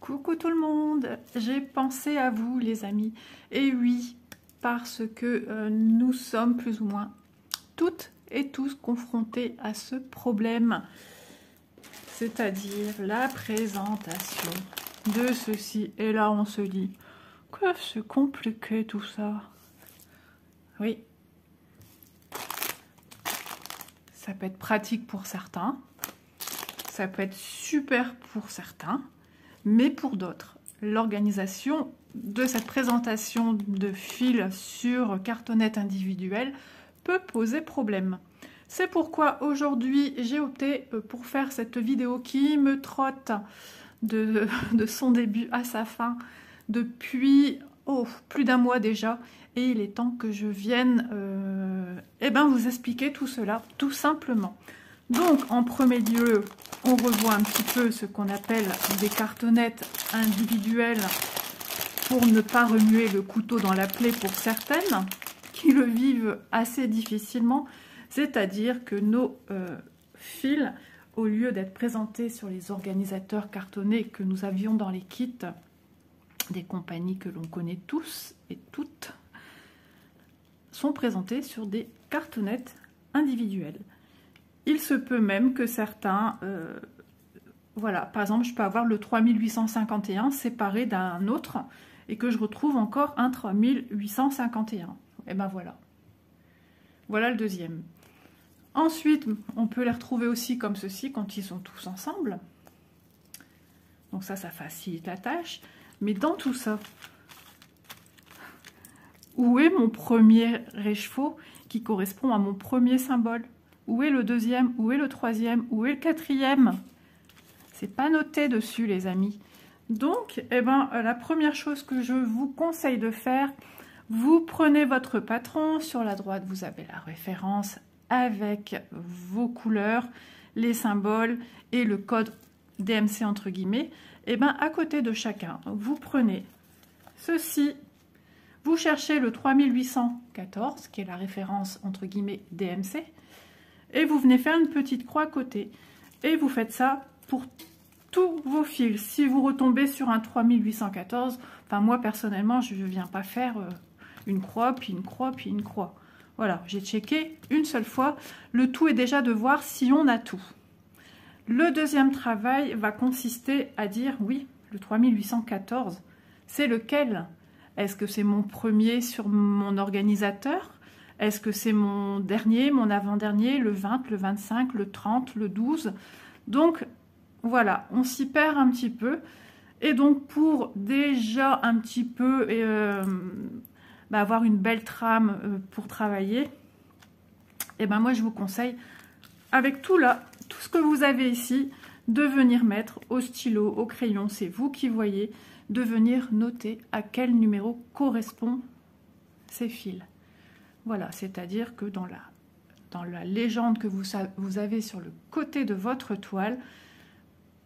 Coucou tout le monde, j'ai pensé à vous les amis, et oui, parce que nous sommes plus ou moins toutes et tous confrontés à ce problème, c'est-à-dire la présentation de ceci, et là on se dit que c'est compliqué tout ça. Oui, ça peut être pratique pour certains, ça peut être super pour certains, mais pour d'autres, l'organisation de cette présentation de fils sur cartonnette individuelle peut poser problème. C'est pourquoi aujourd'hui j'ai opté pour faire cette vidéo qui me trotte de son début à sa fin depuis plus d'un mois déjà, et il est temps que je vienne vous expliquer tout cela tout simplement. Donc en premier lieu, on revoit un petit peu ce qu'on appelle des cartonnettes individuelles pour ne pas remuer le couteau dans la plaie pour certaines qui le vivent assez difficilement, c'est-à-dire que nos fils, au lieu d'être présentés sur les organisateurs cartonnés que nous avions dans les kits des compagnies que l'on connaît tous et toutes, sont présentés sur des cartonnettes individuelles. Il se peut même que certains, voilà, par exemple, je peux avoir le 3851 séparé d'un autre et que je retrouve encore un 3851. Et ben voilà. Voilà le deuxième. Ensuite, on peut les retrouver aussi comme ceci quand ils sont tous ensemble. Donc ça facilite la tâche. Mais dans tout ça, où est mon premier écheveau qui correspond à mon premier symbole? Où est le deuxième? Où est le troisième? Où est le quatrième? C'est pas noté dessus, les amis. Donc, la première chose que je vous conseille de faire, vous prenez votre patron. Sur la droite, vous avez la référence avec vos couleurs, les symboles et le code DMC entre guillemets. À côté de chacun, vous prenez ceci. Vous cherchez le 3814, qui est la référence entre guillemets DMC. Et vous venez faire une petite croix à côté. Et vous faites ça pour tous vos fils. Si vous retombez sur un 3814, enfin moi personnellement, je ne viens pas faire une croix, puis une croix, puis une croix. Voilà, j'ai checké une seule fois. Le tout est déjà de voir si on a tout. Le deuxième travail va consister à dire, oui, le 3814, c'est lequel? Est-ce que c'est mon premier sur mon organisateur? Est-ce que c'est mon dernier, mon avant-dernier, le 20, le 25, le 30, le 12? Donc, voilà, on s'y perd un petit peu. Et donc, pour déjà un petit peu avoir une belle trame pour travailler, moi, je vous conseille, avec tout là, tout ce que vous avez ici, de venir mettre au stylo, au crayon, c'est vous qui voyez, de venir noter à quel numéro correspond ces fils. Voilà, c'est-à-dire que dans la légende que vous avez sur le côté de votre toile,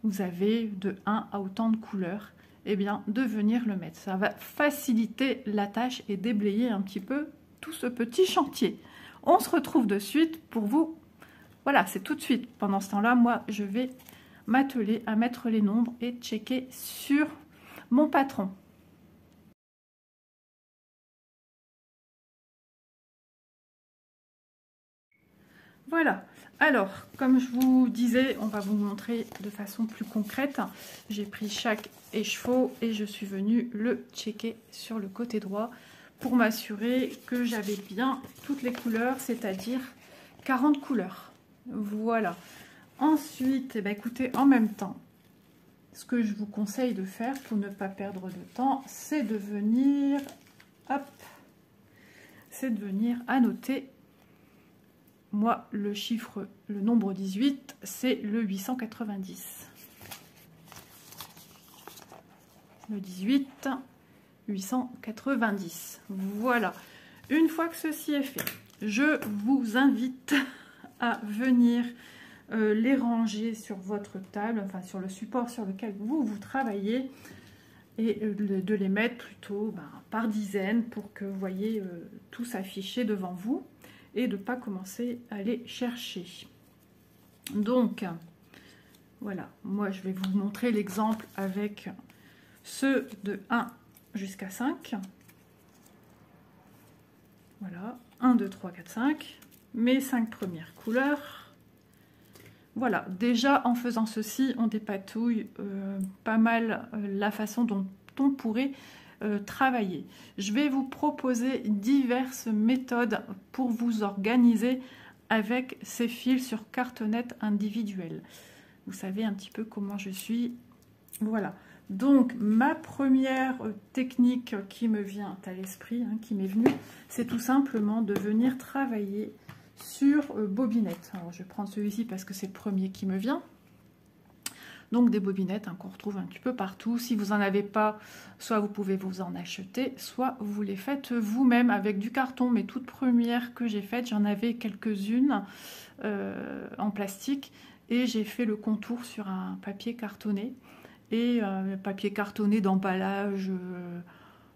vous avez de 1 à autant de couleurs, de venir le mettre. Ça va faciliter la tâche et déblayer un petit peu tout ce petit chantier. On se retrouve de suite pour vous. Voilà, c'est tout de suite. Pendant ce temps-là, moi, je vais m'atteler à mettre les nombres et checker sur mon patron. Voilà, alors comme je vous disais, on va vous montrer de façon plus concrète. J'ai pris chaque écheveau et je suis venue le checker sur le côté droit pour m'assurer que j'avais bien toutes les couleurs, c'est-à-dire 40 couleurs. Voilà. Ensuite, écoutez, en même temps, ce que je vous conseille de faire pour ne pas perdre de temps, c'est de venir, hop, c'est de venir annoter. Moi, le nombre 18, c'est le 890. Le 18, 890. Voilà. Une fois que ceci est fait, je vous invite à venir les ranger sur votre table, enfin sur le support sur lequel vous travaillez, et de les mettre plutôt par dizaines pour que vous voyez tout s'afficher devant vous et de ne pas commencer à les chercher. Donc, voilà, moi je vais vous montrer l'exemple avec ceux de 1 jusqu'à 5. Voilà, 1, 2, 3, 4, 5. Mes 5 premières couleurs. Voilà, déjà en faisant ceci, on dépatouille pas mal la façon dont on pourrait travailler. Je vais vous proposer diverses méthodes pour vous organiser avec ces fils sur cartonnette individuelle. Vous savez un petit peu comment je suis. Voilà. Donc, ma première technique qui me vient à l'esprit, hein, qui m'est venue, c'est tout simplement de venir travailler sur bobinette. Alors, je vais prendre celui-ci parce que c'est le premier qui me vient. Donc, des bobinettes hein, qu'on retrouve un petit peu partout. Si vous n'en avez pas, soit vous pouvez vous en acheter, soit vous les faites vous-même avec du carton. Mes toutes premières que j'ai faites, j'en avais quelques-unes en plastique et j'ai fait le contour sur un papier cartonné. Et papier cartonné d'emballage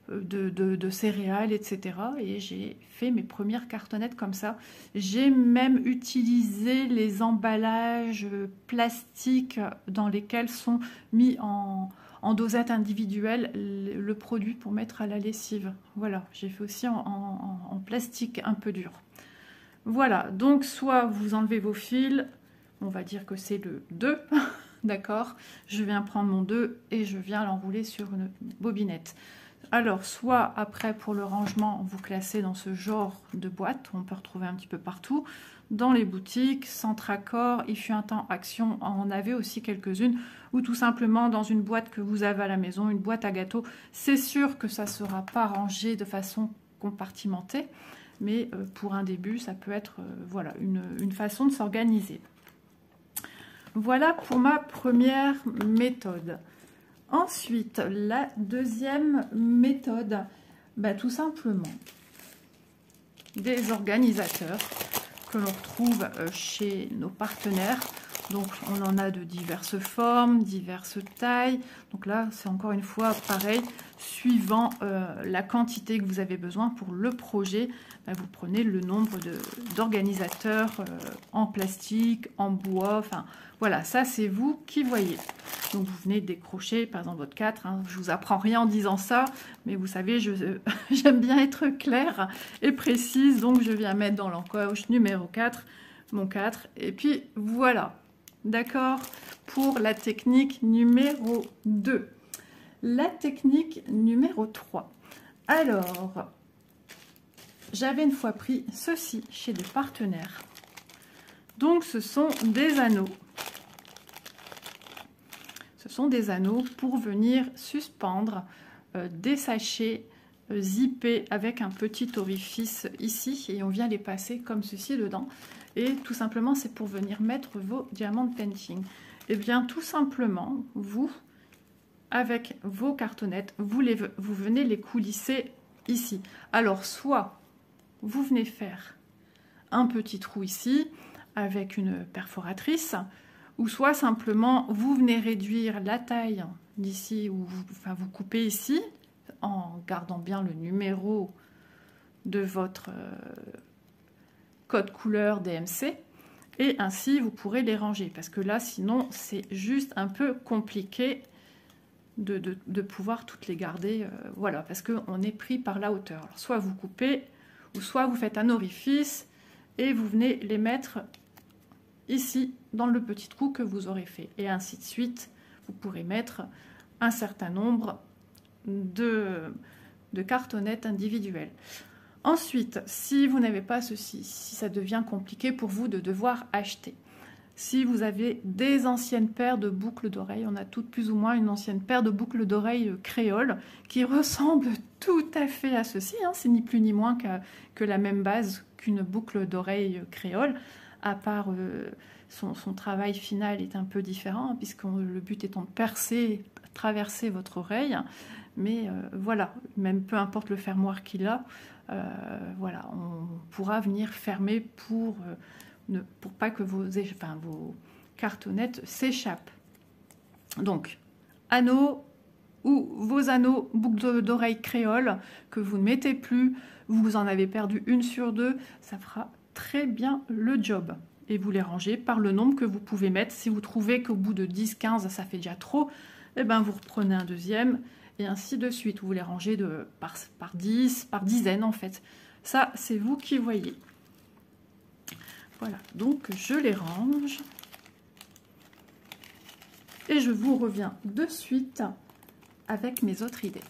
de céréales, etc. Et j'ai fait mes premières cartonnettes comme ça. J'ai même utilisé les emballages plastiques dans lesquels sont mis en dosette individuelle le produit pour mettre à la lessive. Voilà, j'ai fait aussi en plastique un peu dur. Voilà, donc soit vous enlevez vos fils, on va dire que c'est le 2, d'accord, je viens prendre mon 2 et je viens l'enrouler sur une bobinette. Alors, soit après pour le rangement, vous classez dans ce genre de boîte, on peut retrouver un petit peu partout, dans les boutiques, Centre Accord, Il fut un temps Action, en avait aussi quelques-unes, ou tout simplement dans une boîte que vous avez à la maison, une boîte à gâteaux. C'est sûr que ça ne sera pas rangé de façon compartimentée, mais pour un début, ça peut être voilà, une façon de s'organiser. Voilà pour ma première méthode. Ensuite, la deuxième méthode, tout simplement des organisateurs que l'on retrouve chez nos partenaires. Donc, on en a de diverses formes, diverses tailles. Donc là, c'est encore une fois pareil, suivant la quantité que vous avez besoin pour le projet. Vous prenez le nombre d'organisateurs en plastique, en bois, enfin voilà, ça c'est vous qui voyez. Donc vous venez décrocher par exemple votre 4, hein. Je vous apprends rien en disant ça, mais vous savez, j'aime bien être claire et précise, donc je viens mettre dans l'encoche numéro 4, mon 4, et puis voilà, d'accord, pour la technique numéro 2. La technique numéro 3. Alors, j'avais une fois pris ceci chez des partenaires. Donc, ce sont des anneaux. Ce sont des anneaux pour venir suspendre des sachets zippés avec un petit orifice ici. Et on vient les passer comme ceci dedans. Et tout simplement, c'est pour venir mettre vos diamants de painting. Et bien, tout simplement, vous, avec vos cartonnettes, vous venez les coulisser ici. Alors, soit vous venez faire un petit trou ici avec une perforatrice, ou soit simplement vous venez réduire la taille d'ici, ou vous coupez ici en gardant bien le numéro de votre code couleur DMC, et ainsi vous pourrez les ranger, parce que là sinon c'est juste un peu compliqué de pouvoir toutes les garder, voilà, parce qu'on est pris par la hauteur. Alors, soit vous coupez, ou soit vous faites un orifice et vous venez les mettre ici dans le petit trou que vous aurez fait, et ainsi de suite. Vous pourrez mettre un certain nombre de cartonnettes individuelles. Ensuite, si vous n'avez pas ceci, si ça devient compliqué pour vous de devoir acheter, si vous avez des anciennes paires de boucles d'oreilles, on a toutes plus ou moins une ancienne paire de boucles d'oreilles créole qui ressemble tout à fait à ceci, hein, c'est ni plus ni moins que la même base qu'une boucle d'oreille créole, à part son travail final est un peu différent, puisque le but étant de percer, traverser votre oreille, mais voilà, même peu importe le fermoir qu'il a, voilà, on pourra venir fermer pour pas que vos cartonnettes s'échappent. Donc, anneaux ou vos anneaux, boucles d'oreilles créole que vous ne mettez plus, vous en avez perdu une sur deux, ça fera très bien le job. Et vous les rangez par le nombre que vous pouvez mettre. Si vous trouvez qu'au bout de 10-15, ça fait déjà trop, et ben vous reprenez un deuxième, et ainsi de suite. Vous les rangez par 10, par dizaines en fait. Ça, c'est vous qui voyez. Voilà, donc je les range. Et je vous reviens de suite avec mes autres idées.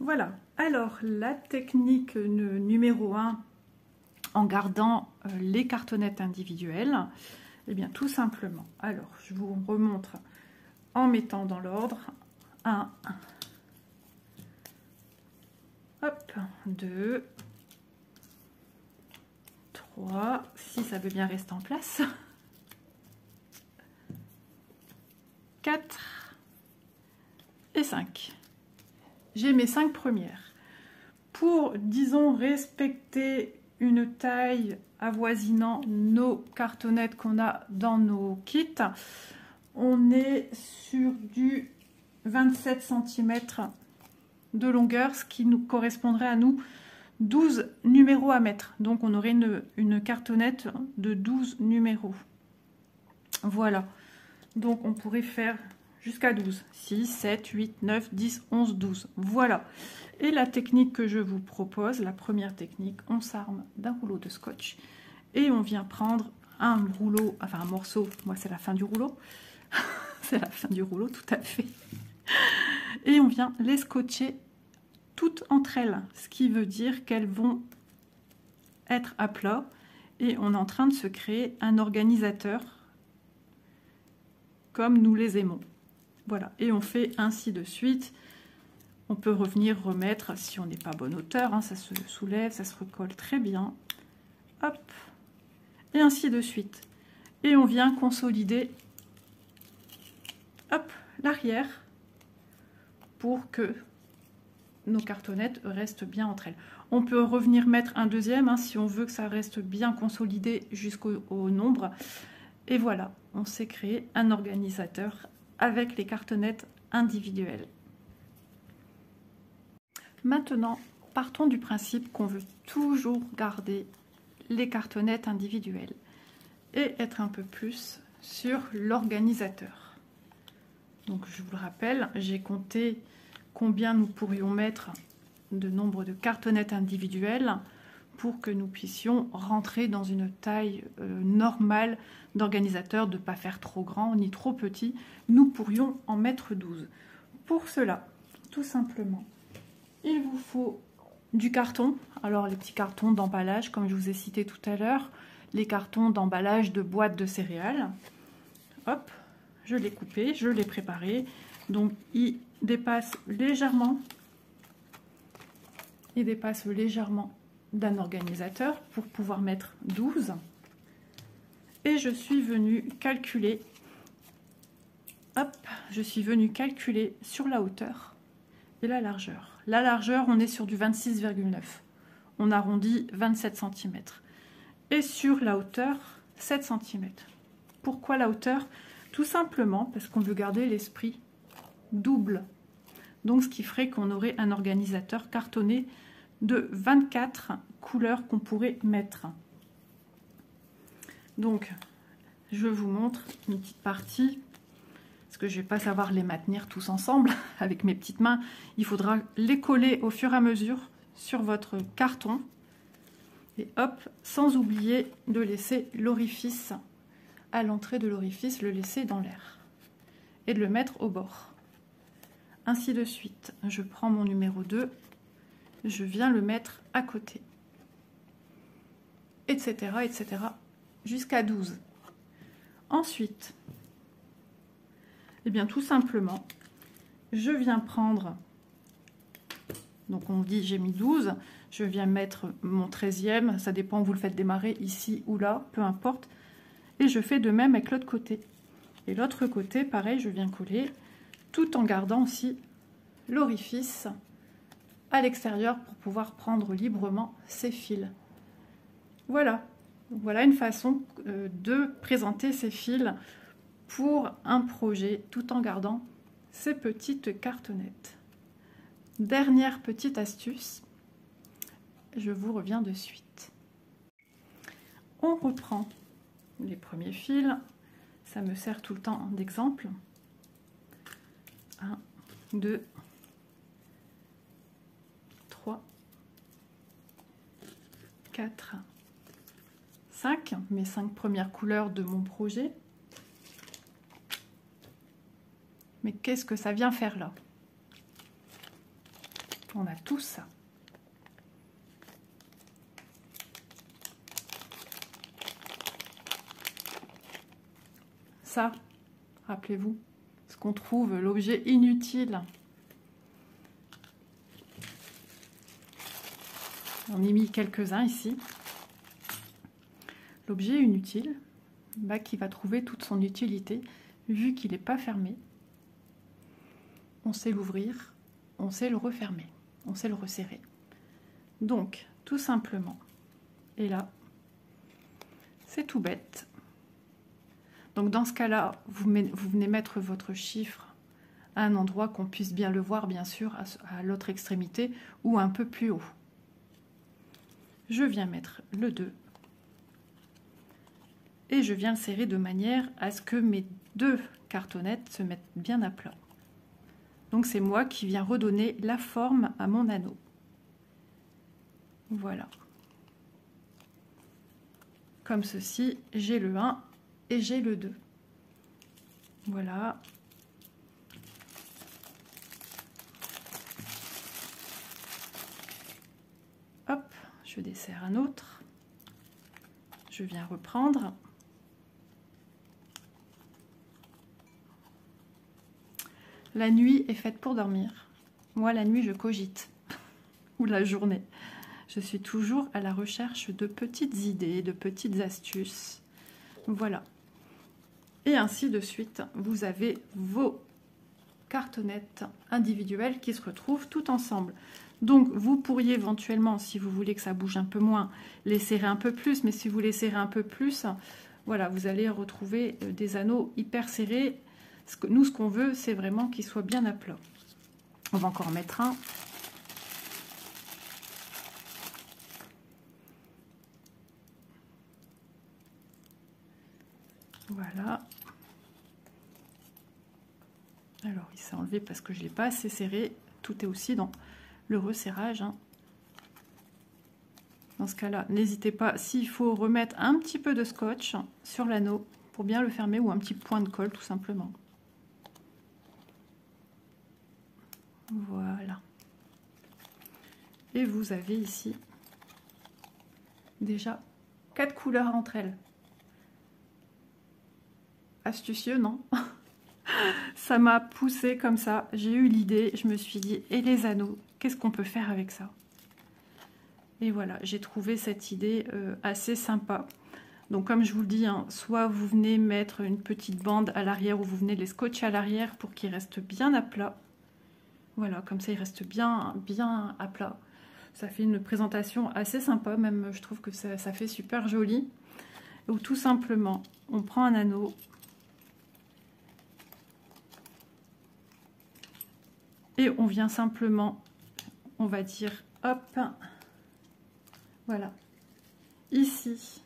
Voilà, alors la technique numéro 1, en gardant les cartonnettes individuelles, eh bien tout simplement, alors je vous remontre en mettant dans l'ordre 1, hop, 2, 3, si ça veut bien rester en place, 4 et 5. J'ai mes 5 premières. Pour, disons, respecter une taille avoisinant nos cartonnettes qu'on a dans nos kits, on est sur du 27 cm de longueur, ce qui nous correspondrait à nous 12 numéros à mettre. Donc on aurait une cartonnette de 12 numéros. Voilà. Donc on pourrait faire jusqu'à 12. 6, 7, 8, 9, 10, 11, 12. Voilà. Et la technique que je vous propose, la première technique, on s'arme d'un rouleau de scotch et on vient prendre un rouleau, enfin un morceau, moi c'est la fin du rouleau, c'est la fin du rouleau tout à fait, et on vient les scotcher toutes entre elles, ce qui veut dire qu'elles vont être à plat et on est en train de se créer un organisateur comme nous les aimons. Voilà, et on fait ainsi de suite. On peut revenir remettre si on n'est pas bonne hauteur, hein, ça se soulève, ça se recolle très bien. Hop, et ainsi de suite. Et on vient consolider, hop, l'arrière pour que nos cartonnettes restent bien entre elles. On peut revenir mettre un deuxième hein, si on veut que ça reste bien consolidé jusqu'au nombre. Et voilà, on s'est créé un organisateur avec les cartonnettes individuelles. Maintenant, partons du principe qu'on veut toujours garder les cartonnettes individuelles et être un peu plus sur l'organisateur. Donc je vous le rappelle, j'ai compté combien nous pourrions mettre de nombre de cartonnettes individuelles pour que nous puissions rentrer dans une taille normale d'organisateur, de ne pas faire trop grand ni trop petit. Nous pourrions en mettre 12. Pour cela, tout simplement, il vous faut du carton. Alors les petits cartons d'emballage, comme je vous ai cité tout à l'heure, les cartons d'emballage de boîtes de céréales. Hop, je l'ai coupé, je l'ai préparé. Donc il dépasse légèrement d'un organisateur pour pouvoir mettre 12. Et je suis venue calculer, hop, je suis venue calculer sur la hauteur et la largeur. La largeur, on est sur du 26,9. On arrondit 27 cm. Et sur la hauteur, 7 cm. Pourquoi la hauteur? Tout simplement parce qu'on veut garder l'esprit double. Donc ce qui ferait qu'on aurait un organisateur cartonné de 24 couleurs qu'on pourrait mettre. Donc je vous montre une petite partie, parce que je ne vais pas savoir les maintenir tous ensemble avec mes petites mains. Il faudra les coller au fur et à mesure sur votre carton. Et hop, sans oublier de laisser l'orifice, à l'entrée de l'orifice, le laisser dans l'air. Et de le mettre au bord. Ainsi de suite. Je prends mon numéro 2, je viens le mettre à côté. Etc. etc. jusqu'à 12. Ensuite, eh bien tout simplement, je viens prendre, donc on dit j'ai mis 12, je viens mettre mon 13e, ça dépend où vous le faites démarrer, ici ou là, peu importe, et je fais de même avec l'autre côté. Et l'autre côté, pareil, je viens coller, tout en gardant aussi l'orifice à l'extérieur pour pouvoir prendre librement ces fils. Voilà. Voilà une façon de présenter ces fils pour un projet tout en gardant ces petites cartonnettes. Dernière petite astuce, je vous reviens de suite. On reprend les premiers fils. Ça me sert tout le temps d'exemple. 1, 2, 3, 4, 5. Mes 5 premières couleurs de mon projet. Mais qu'est-ce que ça vient faire là? On a tout ça. Ça, rappelez-vous, ce qu'on trouve, l'objet inutile. On y mis quelques-uns ici. L'objet inutile, bah, qui va trouver toute son utilité, vu qu'il n'est pas fermé. On sait l'ouvrir, on sait le refermer, on sait le resserrer. Donc, tout simplement, et là, c'est tout bête. Donc dans ce cas-là, vous venez mettre votre chiffre à un endroit qu'on puisse bien le voir, bien sûr, à l'autre extrémité ou un peu plus haut. Je viens mettre le 2 et je viens le serrer de manière à ce que mes 2 cartonnettes se mettent bien à plat. Donc c'est moi qui viens redonner la forme à mon anneau. Voilà. Comme ceci, j'ai le 1 et j'ai le 2. Voilà. Hop, je desserre un autre. Je viens reprendre. La nuit est faite pour dormir. Moi, la nuit, je cogite. Ou la journée. Je suis toujours à la recherche de petites idées, de petites astuces. Voilà. Et ainsi de suite, vous avez vos cartonnettes individuelles qui se retrouvent toutes ensemble. Donc, vous pourriez éventuellement, si vous voulez que ça bouge un peu moins, les serrer un peu plus. Mais si vous les serrez un peu plus, voilà, vous allez retrouver des anneaux hyper serrés. Nous, ce qu'on veut, c'est vraiment qu'ils soient bien à plat. On va encore en mettre un. Voilà. Alors, il s'est enlevé parce que je ne l'ai pas assez serré. Tout est aussi dans le resserrage. Hein. Dans ce cas-là, n'hésitez pas, s'il faut, remettre un petit peu de scotch sur l'anneau pour bien le fermer ou un petit point de colle, tout simplement. Voilà. Et vous avez ici déjà 4 couleurs entre elles. Astucieux, non? Ça m'a poussé comme ça, j'ai eu l'idée, je me suis dit, et les anneaux, qu'est-ce qu'on peut faire avec ça? Et voilà, j'ai trouvé cette idée assez sympa. Donc comme je vous le dis, hein, soit vous venez mettre une petite bande à l'arrière ou vous venez les scotcher à l'arrière pour qu'ils restent bien à plat. Voilà, comme ça ils restent bien à plat. Ça fait une présentation assez sympa, même je trouve que ça fait super joli. Ou tout simplement, on prend un anneau. Et on vient simplement, on va dire, hop, voilà. Ici,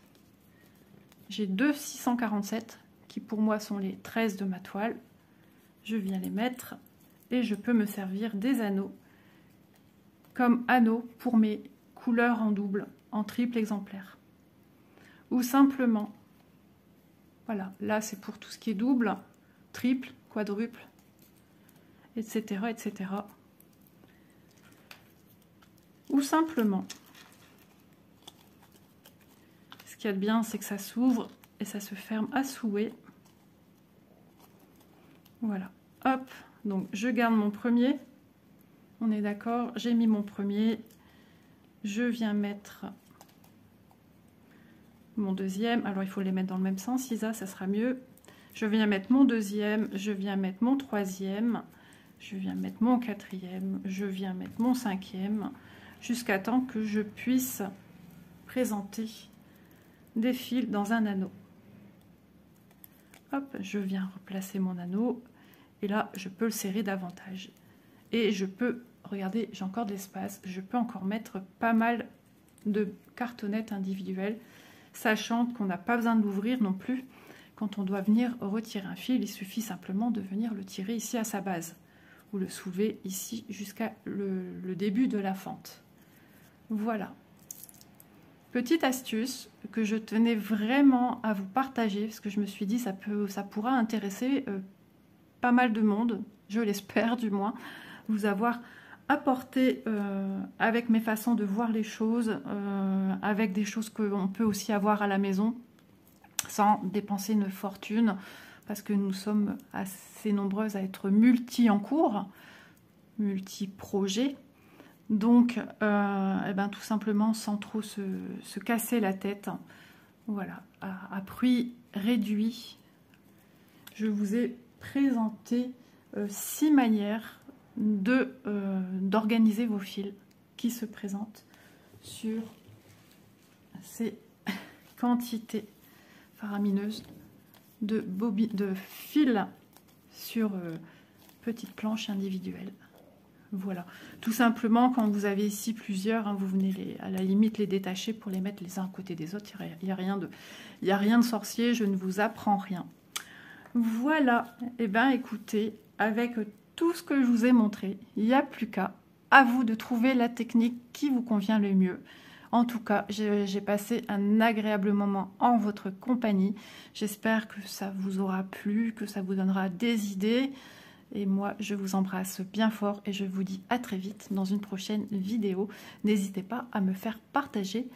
j'ai 2 647 qui pour moi sont les 13 de ma toile. Je viens les mettre et je peux me servir des anneaux comme anneaux pour mes couleurs en double, en triple exemplaire. Ou simplement, voilà, là c'est pour tout ce qui est double, triple, quadruple, etc., etc. Ou simplement, ce qu'il y a de bien, c'est que ça s'ouvre et ça se ferme à souhait. Voilà, hop, donc je garde mon premier, on est d'accord, j'ai mis mon premier, je viens mettre mon deuxième, alors il faut les mettre dans le même sens, Isa, ça sera mieux. Je viens mettre mon deuxième, je viens mettre mon troisième, je viens mettre mon quatrième, je viens mettre mon cinquième, jusqu'à temps que je puisse présenter des fils dans un anneau. Hop, je viens replacer mon anneau, et là, je peux le serrer davantage. Et je peux, regardez, j'ai encore de l'espace, je peux encore mettre pas mal de cartonnettes individuelles. sachant qu'on n'a pas besoin de l'ouvrir non plus. Quand on doit venir retirer un fil, il suffit simplement de venir le tirer ici à sa base, ou le soulever ici jusqu'à le début de la fente. Voilà. Petite astuce que je tenais vraiment à vous partager, parce que je me suis dit ça pourra intéresser pas mal de monde, je l'espère du moins, vous avoir apporté avec mes façons de voir les choses, avec des choses qu'on peut aussi avoir à la maison, sans dépenser une fortune, parce que nous sommes assez nombreuses à être en cours, multi-projets. Donc, eh ben, tout simplement, sans trop se casser la tête, voilà, à prix réduit, je vous ai présenté 6 manières d'organiser vos fils qui se présentent sur ces quantités faramineuses de fils sur petite planche individuelle. Voilà, tout simplement, quand vous avez ici plusieurs, hein, vous venez à la limite les détacher pour les mettre les uns à côté des autres. Il n'y a rien de sorcier, je ne vous apprends rien. Voilà, et bien écoutez, avec tout ce que je vous ai montré, il n'y a plus qu'à vous de trouver la technique qui vous convient le mieux. En tout cas, j'ai passé un agréable moment en votre compagnie. J'espère que ça vous aura plu, que ça vous donnera des idées. Et moi, je vous embrasse bien fort et je vous dis à très vite dans une prochaine vidéo. N'hésitez pas à me faire partager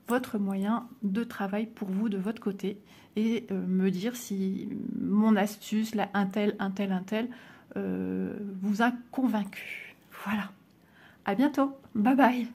votre moyen de travail pour vous de votre côté et me dire si mon astuce, là, un tel, vous a convaincu. Voilà. À bientôt. Bye bye.